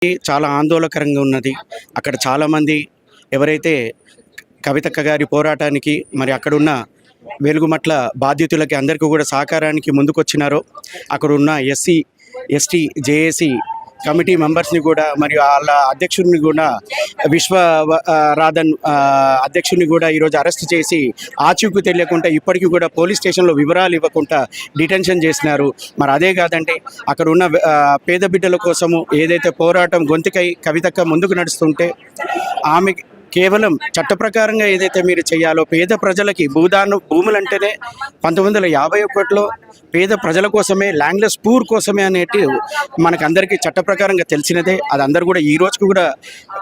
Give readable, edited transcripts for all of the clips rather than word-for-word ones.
చాలా ఆందోళనకరంగా ఉన్నది. అక్కడ చాలామంది ఎవరైతే కవితక్క గారి పోరాటానికి మరి అక్కడున్న వెలుగుమట్ల బాధితులకి అందరికీ కూడా సహకారానికి ముందుకొచ్చినారో అక్కడున్న ఎస్సీ, ఎస్టీ, జేఏసీ కమిటీ మెంబర్స్ని కూడా మరియు వాళ్ళ అధ్యక్షుడిని కూడా విశ్వరాధన్ అధ్యక్షుడిని కూడా ఈరోజు అరెస్ట్ చేసి ఆచూకీ తెలియకుండా ఇప్పటికీ కూడా పోలీస్ స్టేషన్లో వివరాలు ఇవ్వకుండా డిటెన్షన్ చేసినారు. మరి అదే కాదండి, అక్కడ ఉన్న పేద బిడ్డల కోసము ఏదైతే పోరాటం గొంతుకై కవితక్క ముందుకు నడుస్తుంటే ఆమె కేవలం చట్ట ప్రకారంగా ఏదైతే మీరు చేయాలో పేద ప్రజలకి భూములంటేనే 1951లో పేద ప్రజల కోసమే, ల్యాండ్లెస్ పూర్ కోసమే అనేటి మనకందరికీ చట్ట ప్రకారంగా తెలిసినదే. అది అందరూ కూడా ఈ రోజుకు కూడా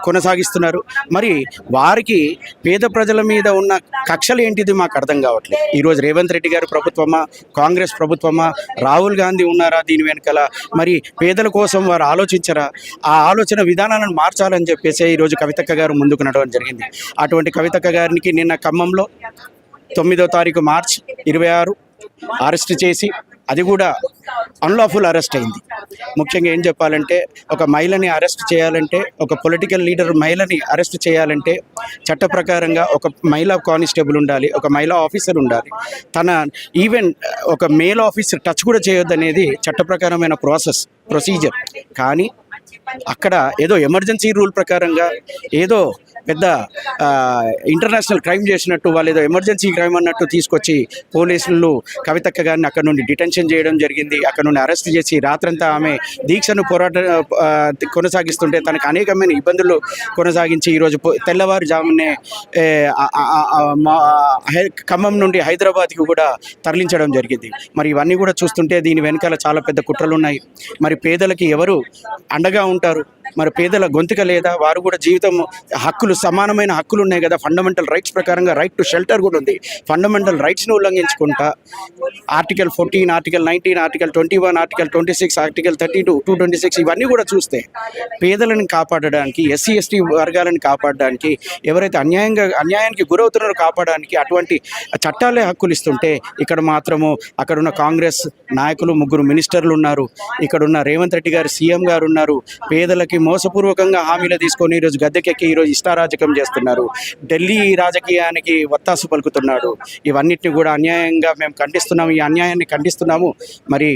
కొనసాగిస్తున్నారు. మరి వారికి పేద ప్రజల మీద ఉన్న కక్షలు ఏంటిది మాకు అర్థం కావట్లేదు. ఈరోజు రేవంత్ రెడ్డి గారి ప్రభుత్వమా, కాంగ్రెస్ ప్రభుత్వమా, రాహుల్ గాంధీ ఉన్నారా దీని వెనకాల? మరి పేదల కోసం వారు ఆలోచించరా? ఆ ఆలోచన విధానాలను మార్చాలని చెప్పేసి ఈరోజు కవితక్క గారు ముందుకు నడవడం జరిగింది. అటువంటి కవితక్క గారికి నిన్న ఖమ్మంలో 9వ తారీఖు మార్చి 26 అరెస్ట్ చేసి, అది కూడా అన్లాఫుల్ అరెస్ట్ అయింది. ముఖ్యంగా ఏం చెప్పాలంటే, ఒక మహిళని అరెస్ట్ చేయాలంటే, ఒక పొలిటికల్ లీడర్ మహిళని అరెస్ట్ చేయాలంటే చట్ట ప్రకారంగా ఒక మహిళా కానిస్టేబుల్ ఉండాలి, ఒక మహిళా ఆఫీసర్ ఉండాలి. తన ఈవెన్ ఒక మేల్ ఆఫీసర్ టచ్ కూడా చేయొద్దనేది చట్టప్రకారమైన ప్రొసీజర్. కానీ అక్కడ ఏదో ఎమర్జెన్సీ రూల్ ప్రకారంగా ఏదో పెద్ద ఇంటర్నేషనల్ క్రైమ్ చేసినట్టు, వాళ్ళు ఏదో ఎమర్జెన్సీ క్రైమ్ అన్నట్టు తీసుకొచ్చి పోలీసులు కవితక్క గారిని అక్కడ నుండి డిటెన్షన్ చేయడం జరిగింది. అక్కడ నుండి అరెస్ట్ చేసి రాత్రంతా ఆమె దీక్షను కొనసాగిస్తుంటే తనకు అనేకమైన ఇబ్బందులు కొనసాగించి ఈరోజు తెల్లవారుజామునే ఖమ్మం నుండి హైదరాబాద్కి కూడా తరలించడం జరిగింది. మరి ఇవన్నీ కూడా చూస్తుంటే దీని వెనకాల చాలా పెద్ద కుట్రలు ఉన్నాయి. మరి పేదలకి ఎవరు అండగా ఉంటారు? మరి పేదల గొంతుక లేదా? వారు కూడా జీవితం హక్కులు, సమానమైన హక్కులు ఉన్నాయి కదా. ఫండమెంటల్ రైట్స్ ప్రకారంగా రైట్ టు షెల్టర్ కూడా ఉంది. ఫండమెంటల్ రైట్స్ని ఉల్లంఘించుకుంటా article 14, article 19, article 21, article 26, article 32, 226 ఇవన్నీ కూడా చూస్తే పేదలను కాపాడడానికి, ఎస్సీ ఎస్టీ వర్గాలను కాపాడడానికి, ఎవరైతే అన్యాయానికి గురవుతున్నారో కాపాడడానికి అటువంటి చట్టాలే హక్కులు ఇస్తుంటే, ఇక్కడ మాత్రము అక్కడున్న కాంగ్రెస్ నాయకులు 3 మినిస్టర్లు ఉన్నారు, ఇక్కడున్న రేవంత్ రెడ్డి గారు సీఎం గారు ఉన్నారు. పేదలకి మోసపూర్వకంగా హామీలు తీసుకొని ఈరోజు గద్దెకెక్కి ఈరోజు ఇష్టారాజకం చేస్తున్నారు. ఢిల్లీ రాజకీయానికి వత్తాసు పలుకుతున్నాడు. ఇవన్నిటిని కూడా అన్యాయంగా మేము ఖండిస్తున్నాము. ఈ అన్యాయాన్ని ఖండిస్తున్నాము. మరి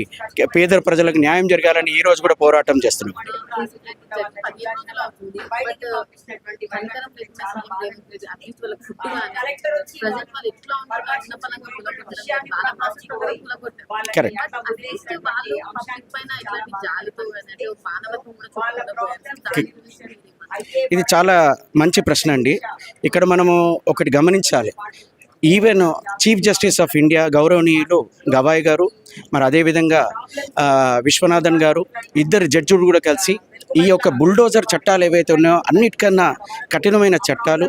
పేద ప్రజలకు న్యాయం జరగాలని ఈ రోజు కూడా పోరాటం చేస్తున్నాం. కరెక్ట్. ఇది చాలా మంచి ప్రశ్న అండి. ఇక్కడ మనము ఒకటి గమనించాలి. Even chief justice of India గౌరవనీయులు గవాయ్ గారు, మరి అదేవిధంగా విశ్వనాథన్ గారు, ఇద్దరు జడ్జిలు కూడా కలిసి ఈ యొక్క బుల్డోజర్ చట్టాలు ఏవైతే ఉన్నాయో అన్నిటికన్నా కఠినమైన చట్టాలు,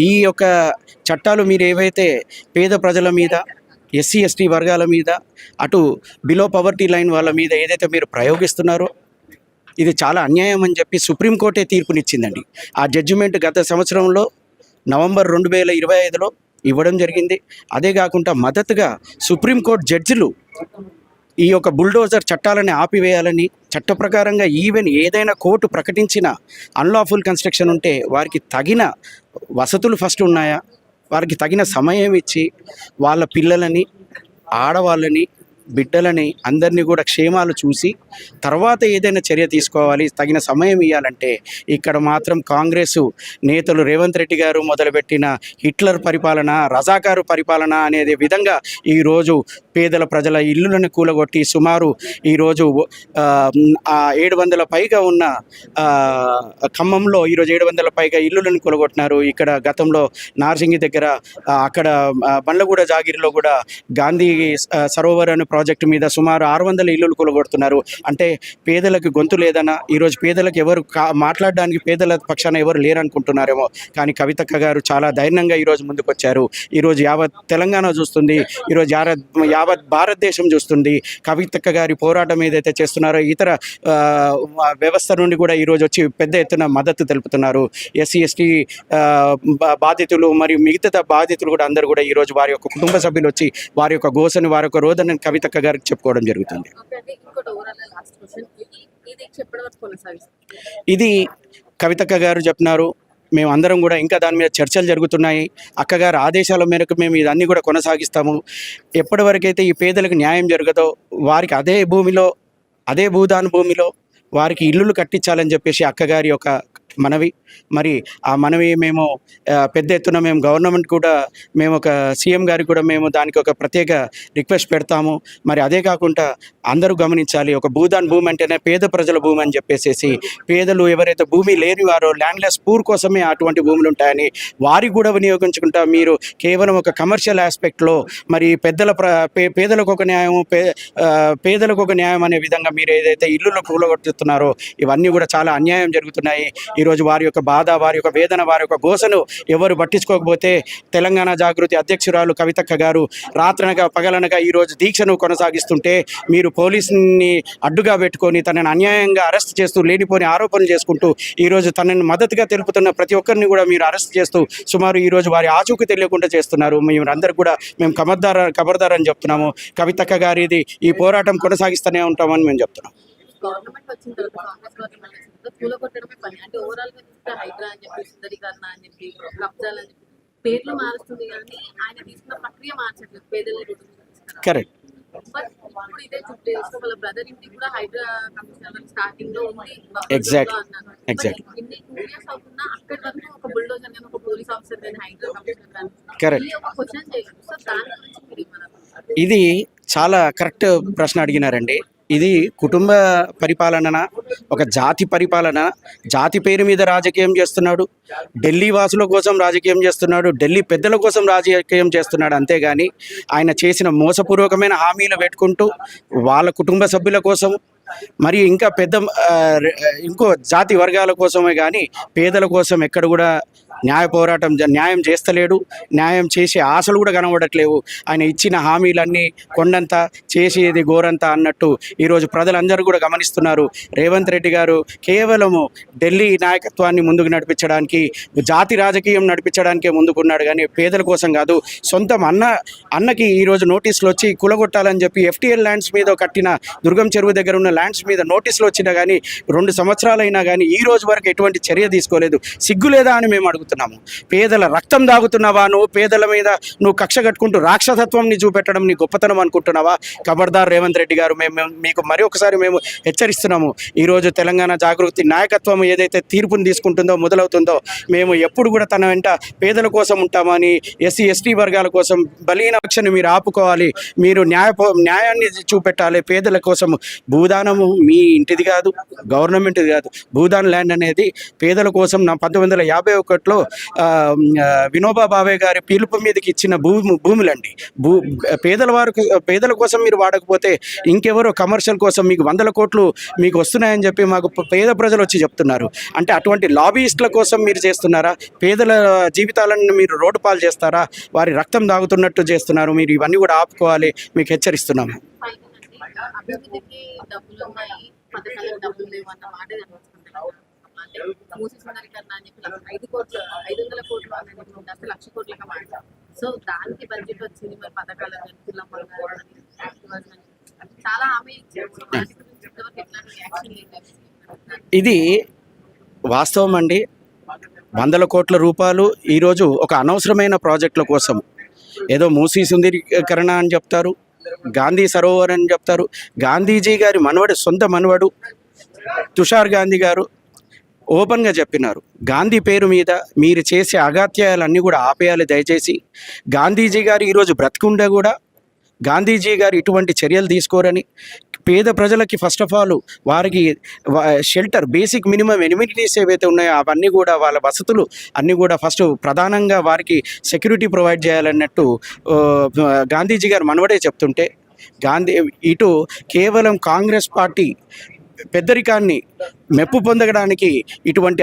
ఈ యొక్క చట్టాలు మీరు ఏవైతే పేద ప్రజల మీద, ఎస్సీ ఎస్టీ వర్గాల మీద, అటు బిలో పవర్టీ లైన్ వాళ్ళ మీద ఏదైతే మీరు ప్రయోగిస్తున్నారో ఇది చాలా అన్యాయం అని చెప్పి సుప్రీంకోర్టే తీర్పునిచ్చిందండి. ఆ జడ్జిమెంట్ గత సంవత్సరంలో నవంబర్ 2025లో ఇవ్వడం జరిగింది. అదే కాకుండా మద్దతుగా సుప్రీంకోర్టు జడ్జిలు ఈ యొక్క బుల్డోజర్ చట్టాలని ఆపివేయాలని, చట్ట ప్రకారంగా ఈవెన్ ఏదైనా కోర్టు ప్రకటించిన అన్లాఫుల్ కన్స్ట్రక్షన్ ఉంటే వారికి తగిన వసతులు ఫస్ట్ ఉన్నాయా, వారికి తగిన సమయం ఇచ్చి వాళ్ళ పిల్లలని, ఆడవాళ్ళని, బిడ్డలని అందరినీ కూడా క్షేమాలు చూసి తర్వాత ఏదైనా చర్య తీసుకోవాలి, తగిన సమయం ఇవ్వాలంటే ఇక్కడ మాత్రం కాంగ్రెస్ నేతలు రేవంత్ రెడ్డి గారు మొదలుపెట్టిన హిట్లర్ పరిపాలన, రజాకారు పరిపాలన అనేది విధంగా ఈరోజు పేదల ప్రజల ఇల్లులను కూలగొట్టి సుమారు ఈరోజు 700 పైగా ఉన్న ఖమ్మంలో ఈరోజు 700 పైగా ఇల్లులను కూలగొట్టినారు. ఇక్కడ గతంలో నార్సింగి దగ్గర అక్కడ బండ్లగూడ జాగిరిలో కూడా గాంధీ సరోవర్ అనే ప్రాజెక్టు మీద సుమారు 600 ఇల్లులు కూలగొడుతున్నారు. అంటే పేదలకు గొంతు లేదన్నా, ఈరోజు పేదలకు ఎవరు మాట్లాడడానికి పేదల పక్షాన ఎవరు లేరనుకుంటున్నారేమో. కానీ కవితక్క గారు చాలా ధైర్యంగా ఈరోజు ముందుకు వచ్చారు. ఈరోజు యావత్ తెలంగాణ చూస్తుంది, ఈరోజు యావత్ భారతదేశం చూస్తుంది. కవితక్క గారి పోరాటం ఏదైతే చేస్తున్నారో ఇతర వ్యవస్థ నుండి కూడా ఈరోజు వచ్చి పెద్ద ఎత్తున మద్దతు తెలుపుతున్నారు. ఎస్సీ ఎస్టీ బాధితులు మరియు మిగతా బాధితులు కూడా అందరూ కూడా ఈరోజు వారి యొక్క కుటుంబ సభ్యులు వచ్చి వారి యొక్క గోసని, వారి యొక్క రోదనని కవితక్క గారికి చెప్పుకోవడం జరుగుతుంది. దీక్ష ఎప్పటి వరకు కొనసాగిస్తారు? ఇది కవితక్క గారు చెప్పినారు. మేము అందరం కూడా ఇంకా దాని మీద చర్చలు జరుగుతున్నాయి. అక్కగారు ఆదేశాల మేరకు మేము ఇదన్నీ కూడా కొనసాగిస్తాము. ఎప్పటివరకైతే ఈ పేదలకు న్యాయం జరగదో వారికి అదే భూదాన భూమిలో వారికి ఇల్లులు కట్టించాలని చెప్పేసి అక్కగారి యొక్క మనవి. మరి ఆ మనవి మేము పెద్ద ఎత్తున మేము గవర్నమెంట్ కూడా మేము ఒక సీఎం గారికి కూడా మేము దానికి ఒక ప్రత్యేక రిక్వెస్ట్ పెడతాము. మరి అదే కాకుండా అందరూ గమనించాలి, ఒక భూదాన్ భూమి అంటేనే పేద ప్రజల భూమి అని చెప్పేసి పేదలు ఎవరైతే భూమి లేని వారో ల్యాండ్లెస్ పూర్ కోసమే అటువంటి భూములు ఉంటాయని వారికి కూడా వినియోగించుకుంటా మీరు కేవలం ఒక కమర్షియల్ ఆస్పెక్ట్లో మరి పేదలకు ఒక న్యాయం పేదలకు ఒక న్యాయం అనే విధంగా మీరు ఏదైతే ఇల్లులో కూలగొట్టుతున్నారో ఇవన్నీ కూడా చాలా అన్యాయం జరుగుతున్నాయి. ఈరోజు వారి యొక్క బాధ, వారి యొక్క వేదన, వారి యొక్క గోసను ఎవరు పట్టించుకోకపోతే తెలంగాణ జాగృతి అధ్యక్షురాలు కవితక్క గారు రాత్రనగా పగలనగా ఈరోజు దీక్షను కొనసాగిస్తుంటే మీరు పోలీసుని అడ్డుగా పెట్టుకొని తనని అన్యాయంగా అరెస్ట్ చేస్తూ లేనిపోని ఆరోపణలు చేసుకుంటూ ఈరోజు తనని మద్దతుగా తెలుపుతున్న ప్రతి ఒక్కరిని కూడా మీరు అరెస్ట్ చేస్తూ సుమారు ఈరోజు వారి ఆచూకీ తెలియకుండా చేస్తున్నారు. అందరూ కూడా మేము ఖబర్దార్ అని చెప్తున్నాము. కవితక్క గారిది ఈ పోరాటం కొనసాగిస్తూనే ఉంటామని మేము చెప్తున్నాం. గవర్నమెంట్ వచ్చిన తర్వాత కాంగ్రెస్ గవర్నమెంట్ వచ్చిన తర్వాత కూలగొట్టడమే పని. అంటే ఓవరాల్ గా చూస్తే హైడ్రా అని చెప్పి, సుందరీకరణ అని చెప్పి, కబ్జాలు అని చెప్పి పేర్లు మారుస్తుంది కానీ ఆయన తీసుకున్న ప్రక్రియ మార్చట్లేదు. పేదల్ని కరెక్ట్. బట్ ఇప్పుడు ఇదే చుట్టూ వాళ్ళ బ్రదర్ ఇంటికి కూడా హైడ్రా కమిషనర్ స్టార్టింగ్ లో ఉంది ఎగ్జాక్ట్ ఇన్ని 2 years అవుతున్నా అక్కడి వరకు ఒక బుల్డోజర్ కానీ ఒక పోలీస్ ఆఫీసర్ కానీ హైడ్రా కమిషనర్ కానీ కరెక్ట్. ఒక క్వశ్చన్ చేయగలరు. సో దాని గురించి మీరు ఇది చాలా కరెక్ట్ ప్రశ్న అడిగినారండి. ఇది కుటుంబ పరిపాలన, ఒక జాతి పరిపాలన. జాతి పేరు మీద రాజకీయం చేస్తున్నాడు, ఢిల్లీ వాసుల కోసం రాజకీయం చేస్తున్నాడు, ఢిల్లీ పెద్దల కోసం రాజకీయం చేస్తున్నాడు. అంతేగాని ఆయన చేసిన మోసపూర్వకమైన హామీలు పెట్టుకుంటూ వాళ్ళ కుటుంబ సభ్యుల కోసం మరి ఇంకా ఇంకో జాతి వర్గాల కోసమే కానీ పేదల కోసం ఎక్కడ కూడా న్యాయం చేస్తలేడు. న్యాయం చేసే ఆశలు కూడా కనబడట్లేవు. ఆయన ఇచ్చిన హామీలన్నీ కొండంత చేసేది గోరంత అన్నట్టు ఈరోజు ప్రజలందరూ కూడా గమనిస్తున్నారు. రేవంత్ రెడ్డి గారు కేవలము ఢిల్లీ నాయకత్వాన్ని ముందుకు నడిపించడానికి, జాతి రాజకీయం నడిపించడానికే ముందుకున్నాడు కానీ పేదల కోసం కాదు. సొంతం అన్నకి ఈరోజు నోటీసులు వచ్చి కులగొట్టాలని చెప్పి FTL ల్యాండ్స్ మీద కట్టిన దుర్గం చెరువు దగ్గర ఉన్న ల్యాండ్స్ మీద నోటీసులు వచ్చినా కానీ 2 సంవత్సరాలైనా కానీ ఈ రోజు వరకు ఎటువంటి చర్య తీసుకోలేదు. సిగ్గు లేదా అని మేము అడుగుతున్నాము. పేదల రక్తం దాగుతున్నావా నువ్వు? పేదల మీద నువ్వు కక్ష కట్టుకుంటూ రాక్షసత్వంని చూపెట్టడం నీ గొప్పతనం అనుకుంటున్నావా? ఖబర్దార్ రేవంత్ రెడ్డి గారు, మేము మీకు మరి ఒకసారి మేము హెచ్చరిస్తున్నాము. ఈరోజు తెలంగాణ జాగృతి నాయకత్వం ఏదైతే తీర్పుని తీసుకుంటుందో మొదలవుతుందో మేము ఎప్పుడు కూడా తన వెంట పేదల కోసం ఉంటామని, SC ST వర్గాల కోసం బలీన పక్షాన్ని మీరు ఆపుకోవాలి. మీరు న్యాయాన్ని చూపెట్టాలి పేదల కోసం. భూదానము మీ ఇంటిది కాదు, గవర్నమెంట్ది కాదు. భూదాన్ ల్యాండ్ అనేది పేదల కోసం 1951లో వినోబా భావే గారి పిలుపు మీదకి ఇచ్చిన భూములండి. పేదల కోసం మీరు వాడకపోతే ఇంకెవరో కమర్షియల్ కోసం మీకు 100 కోట్లు మీకు వస్తున్నాయని చెప్పి మాకు పేద ప్రజలు వచ్చి చెప్తున్నారు. అంటే అటువంటి లాబీయిస్టుల కోసం మీరు చేస్తున్నారా? పేదల జీవితాలను మీరు రోడ్డు పాలు చేస్తారా? వారి రక్తం దాగుతున్నట్టు చేస్తున్నారు. మీరు ఇవన్నీ కూడా ఆపుకోవాలి, మీకు హెచ్చరిస్తున్నాము. అభివృద్ధికి డబ్బులు ఉన్నాయి, పథకాలకు డబ్బులు లేవు అన్న మాట కనిపిస్తుంది. అంటే మూసి సుందరీకరణ అని చెప్పి 500 కోట్లు అనేది 1,00,000 కోట్లుగా మాట్లాడు. సో దానికి బడ్జెట్ వచ్చింది. మరి పథకాలు చాలా హామీ ఇచ్చారు. దాని గురించి ఇంతవరకు ఎట్లాంటి యాక్షన్ లేదు. ఇది వాస్తవం అండి. 100 కోట్ల రూపాయలు ఈరోజు ఒక అనవసరమైన ప్రాజెక్టుల కోసం, ఏదో మూసీ సుందరీకరణ అని చెప్తారు, గాంధీ సరోవర్ అని చెప్తారు. గాంధీజీ గారి సొంత మనవడు తుషార్ గాంధీ గారు ఓపెన్గా చెప్పినారు, గాంధీ పేరు మీద మీరు చేసే అగాత్యాలన్నీ కూడా ఆపేయాలి దయచేసి. గాంధీజీ గారు ఈరోజు బ్రతికుండే కూడా గాంధీజీ గారు ఇటువంటి చర్యలు తీసుకోరని, పేద ప్రజలకి ఫస్ట్ ఆఫ్ ఆల్ వారికి షెల్టర్, బేసిక్ మినిమం ఎమ్యూనిటీస్ ఏవైతే ఉన్నాయో అవన్నీ కూడా వాళ్ళ వసతులు అన్నీ కూడా ఫస్ట్ ప్రధానంగా వారికి సెక్యూరిటీ ప్రొవైడ్ చేయాలన్నట్టు గాంధీజీ గారు మనవడే చెప్తుంటే, ఇటు కేవలం కాంగ్రెస్ పార్టీ పెద్దరికాన్ని మెప్పు పొందడానికి ఇటువంటి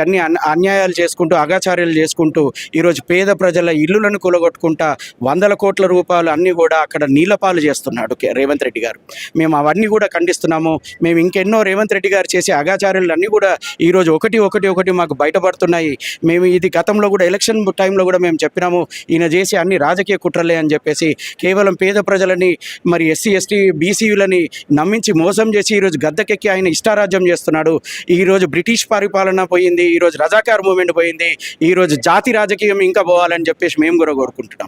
అన్యాయాలు చేసుకుంటూ అగాచార్యాలు చేసుకుంటూ ఈరోజు పేద ప్రజల ఇల్లులను కూలగొట్టుకుంటా 100 కోట్ల రూపాయలు అన్నీ కూడా అక్కడ నీలపాలు చేస్తున్నాడు రేవంత్ రెడ్డి గారు. మేము అవన్నీ కూడా ఖండిస్తున్నాము. మేము ఇంకెన్నో రేవంత్ రెడ్డి గారు చేసే అగాచార్యాలు అన్నీ కూడా ఈరోజు ఒకటి మాకు బయటపడుతున్నాయి. మేము ఇది గతంలో కూడా ఎలక్షన్ టైంలో కూడా మేము చెప్పినాము, ఈయన చేసే అన్ని రాజకీయ కుట్రలే అని చెప్పేసి కేవలం పేద ప్రజలని మరి ఎస్సీ ఎస్టీ బీసీలని నమ్మించి మోసం చేసి ఈరోజు గద్దెకెక్కి ఆయన ఇష్టారాజ్యం చేస్తున్నాడు. ఈరోజు బ్రిటిష్ పరిపాలన పోయింది, ఈరోజు రజాకార్ మూవ్మెంట్ పోయింది, ఈరోజు జాతి రాజకీయం ఇంకా పోవాలని చెప్పేసి మేము కూడా కోరుకుంటున్నాం.